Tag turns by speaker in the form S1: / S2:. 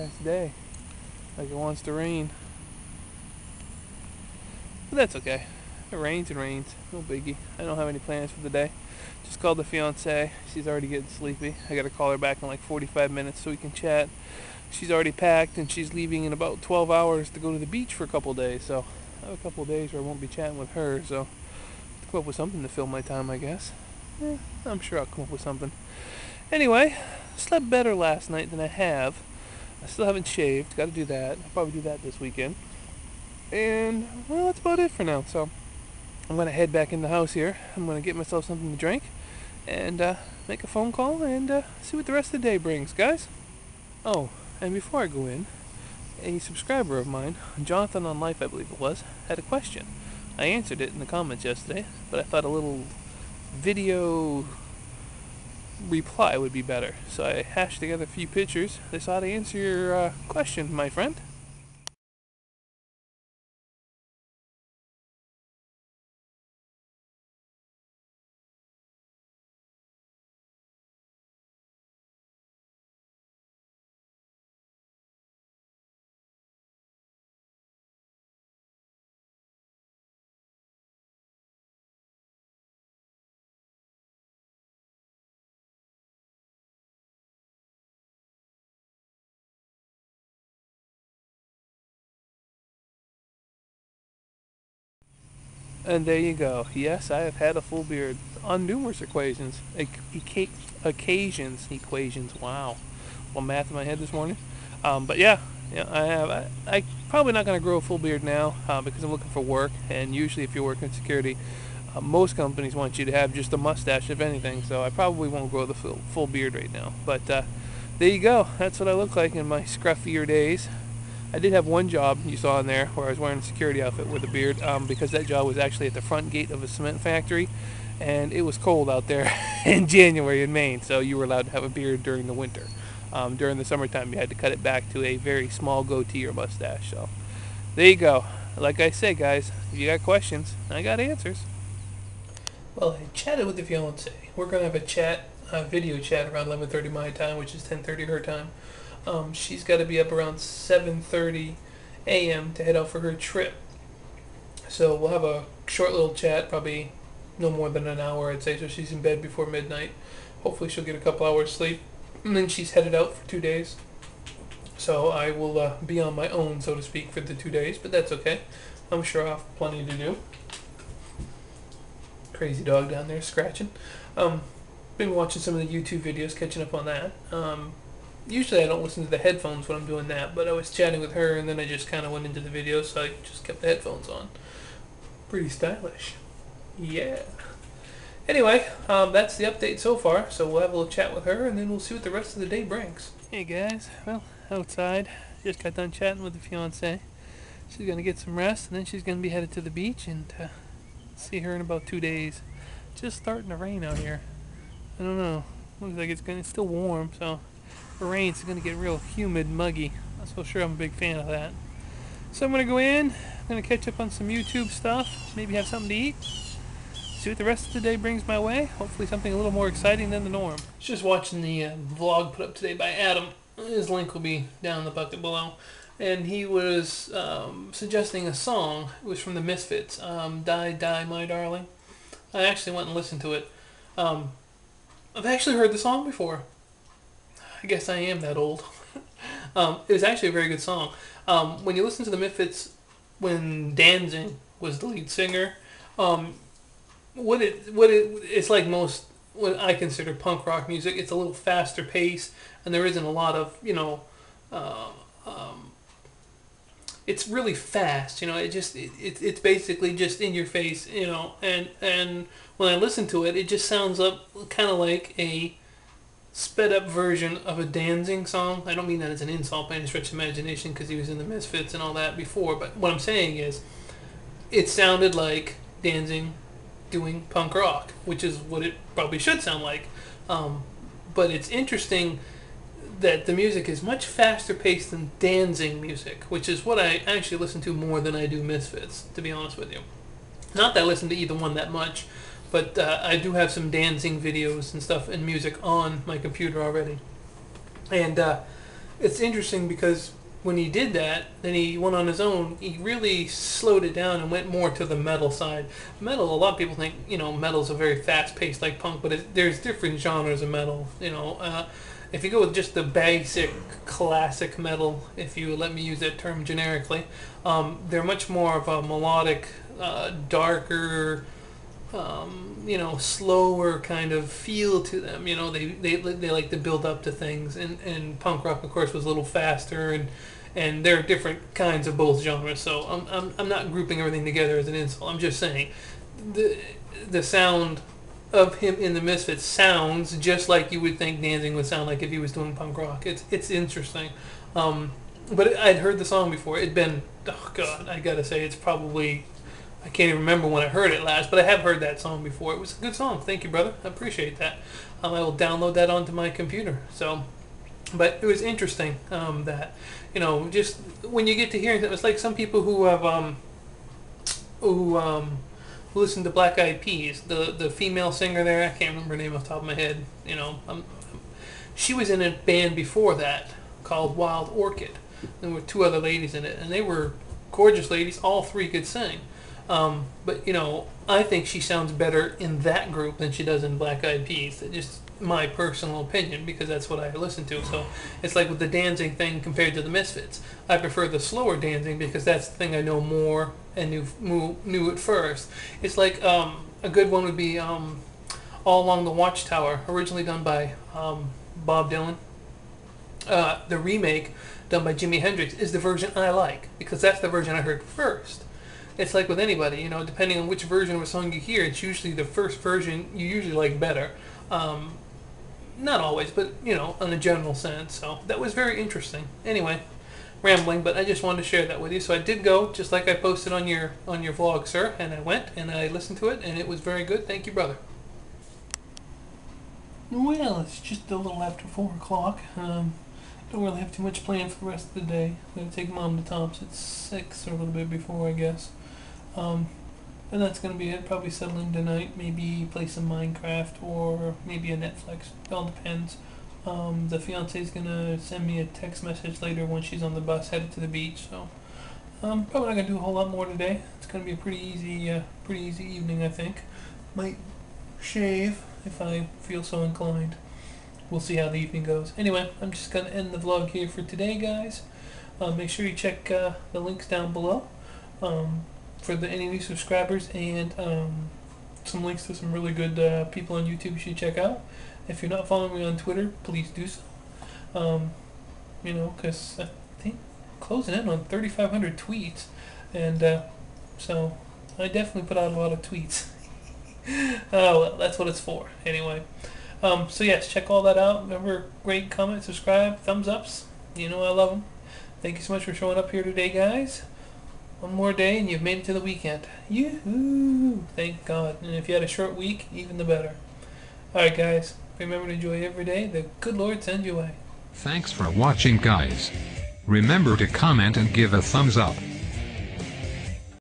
S1: ass day. Like it wants to rain. But that's okay. It rains, no biggie. I don't have any plans for the day. Just called the fiance. She's already getting sleepy. I gotta call her back in like 45 minutes so we can chat. She's already packed and she's leaving in about 12 hours to go to the beach for a couple days. So I have a couple days where I won't be chatting with her. So I'll come up with something to fill my time, I guess. I'm sure I'll come up with something. Anyway, slept better last night than I have. I still haven't shaved. Got to do that. I'll probably do that this weekend. And, well, that's about it for now. So I'm going to head back in the house here. I'm going to get myself something to drink and make a phone call and see what the rest of the day brings, guys. Oh, and before I go in, a subscriber of mine, Jonathan on Life I believe it was, had a question. I answered it in the comments yesterday, but I thought a little video reply would be better. So I hashed together a few pictures. That's how to answer your question, my friend. And there you go. Yes, I have had a full beard on numerous equations. Equations. Wow. Well, math in my head this morning. But yeah, I have. I probably not going to grow a full beard now because I'm looking for work. And usually, if you're working security, most companies want you to have just a mustache, if anything. So I probably won't grow the full beard right now. But there you go. That's what I look like in my scruffier days. I did have one job you saw in there where I was wearing a security outfit with a beard because that job was actually at the front gate of a cement factory and it was cold out there in January in Maine, so you were allowed to have a beard during the winter. During the summertime you had to cut it back to a very small goatee or mustache. So there you go. Like I said, guys, if you got questions, I got answers. Well, I chatted with the fiance. We're going to have a video chat around 11:30 my time, which is 10:30 her time. She's got to be up around 7:30 a.m. to head out for her trip. So we'll have a short little chat, probably no more than an hour, I'd say, so she's in bed before midnight. Hopefully she'll get a couple hours sleep. And then she's headed out for 2 days. So I will be on my own, so to speak, for the 2 days, but that's okay. I'm sure I'll have plenty to do. Crazy dog down there scratching. Been watching some of the YouTube videos, catching up on that. Usually I don't listen to the headphones when I'm doing that, but I was chatting with her and then I just kind of went into the video, so I just kept the headphones on. Pretty stylish. Yeah. Anyway, that's the update so far, so we'll have a little chat with her and then we'll see what the rest of the day brings. Hey guys, well, outside, just got done chatting with the fiance. She's going to get some rest and then she's going to be headed to the beach and see her in about 2 days. Just starting to rain out here. I don't know. Looks like it's still warm, so if it rains, it's going to get real humid, muggy. Not so sure I'm a big fan of that. So I'm going to go in, I'm going to catch up on some YouTube stuff, maybe have something to eat, see what the rest of the day brings my way. Hopefully something a little more exciting than the norm. Just watching the vlog put up today by Adam. His link will be down in the bucket below. And he was suggesting a song. It was from the MISFITS, Die, Die, My Darling. I actually went and listened to it. I've actually heard the song before. I guess I am that old. It was actually a very good song. When you listen to the MISFITS, when Danzig was the lead singer, it's like most what I consider punk rock music. It's a little faster pace, and there isn't a lot of it's really fast. It's basically just in your face. And when I listen to it, it just sounds kind of like a sped up version of a Danzig song. I don't mean that as an insult by any stretch of imagination because he was in the Misfits and all that before, but what I'm saying is it sounded like Danzig doing punk rock, which is what it probably should sound like. But it's interesting that the music is much faster paced than Danzig music, which is what I actually listen to more than I do Misfits, to be honest with you. Not that I listen to either one that much, but I do have some dancing videos and stuff and music on my computer already. And it's interesting because when he did that, then he went on his own. He really slowed it down and went more to the metal side. Metal, a lot of people think metal's a very fast paced like punk, but there's different genres of metal. If you go with just the basic classic metal, if you let me use that term generically, they're much more of a melodic, darker, slower kind of feel to them. They like to build up to things, and punk rock, of course, was a little faster, and there are different kinds of both genres. So I'm not grouping everything together as an insult. I'm just saying the sound of him in the Misfits sounds just like you would think Danzig would sound like if he was doing punk rock. It's interesting. But I'd heard the song before. It'd been, oh God, I gotta say, it's probably, I can't even remember when I heard it last, but I have heard that song before. It was a good song. Thank you, brother. I appreciate that. I will download that onto my computer. So, but it was interesting that, just when you get to hearing it, it's like some people who have, who listen to Black Eyed Peas. The female singer there, I can't remember her name off the top of my head. She was in a band before that called Wild Orchid. There were two other ladies in it, and they were gorgeous ladies. All three could sing. But I think she sounds better in that group than she does in Black Eyed Peas. That's just my personal opinion, because that's what I listen to. So it's like with the Danzig thing compared to the Misfits. I prefer the slower Danzig because that's the thing I know more and knew at first. It's like a good one would be All Along the Watchtower, originally done by Bob Dylan. The remake done by Jimi Hendrix is the version I like, because that's the version I heard first. It's like with anybody, depending on which version of a song you hear, it's usually the first version you usually like better. Not always, but in a general sense. So that was very interesting. Anyway, rambling, but I just wanted to share that with you. So I did go, just like I posted on your vlog, sir, and I went and I listened to it, and it was very good. Thank you, brother. Well, it's just a little after 4 o'clock. Don't really have too much planned for the rest of the day. I'm going to take Mom to Tom's at 6 or a little bit before, I guess. And that's going to be it. Probably settle in tonight. Maybe play some Minecraft or maybe a Netflix. It all depends. The fiance's going to send me a text message later when she's on the bus headed to the beach. So probably not going to do a whole lot more today. It's going to be a pretty easy evening, I think. Might shave if I feel so inclined. We'll see how the evening goes. Anyway, I'm just going to end the vlog here for today, guys. Make sure you check the links down below for any new subscribers, and some links to some really good people on YouTube you should check out. If you're not following me on Twitter, please do so. Because I think I'm closing in on 3,500 tweets, and so I definitely put out a lot of tweets. Oh, well, that's what it's for. Anyway. So yes, check all that out. Remember, rate, comment, subscribe, thumbs ups. I love them. Thank you so much for showing up here today, guys. One more day and you've made it to the weekend. Yoo-hoo! Thank God. And if you had a short week, even the better. Alright, guys. Remember to enjoy every day the good Lord sends your way.
S2: Thanks for watching, guys. Remember to comment and give a thumbs up.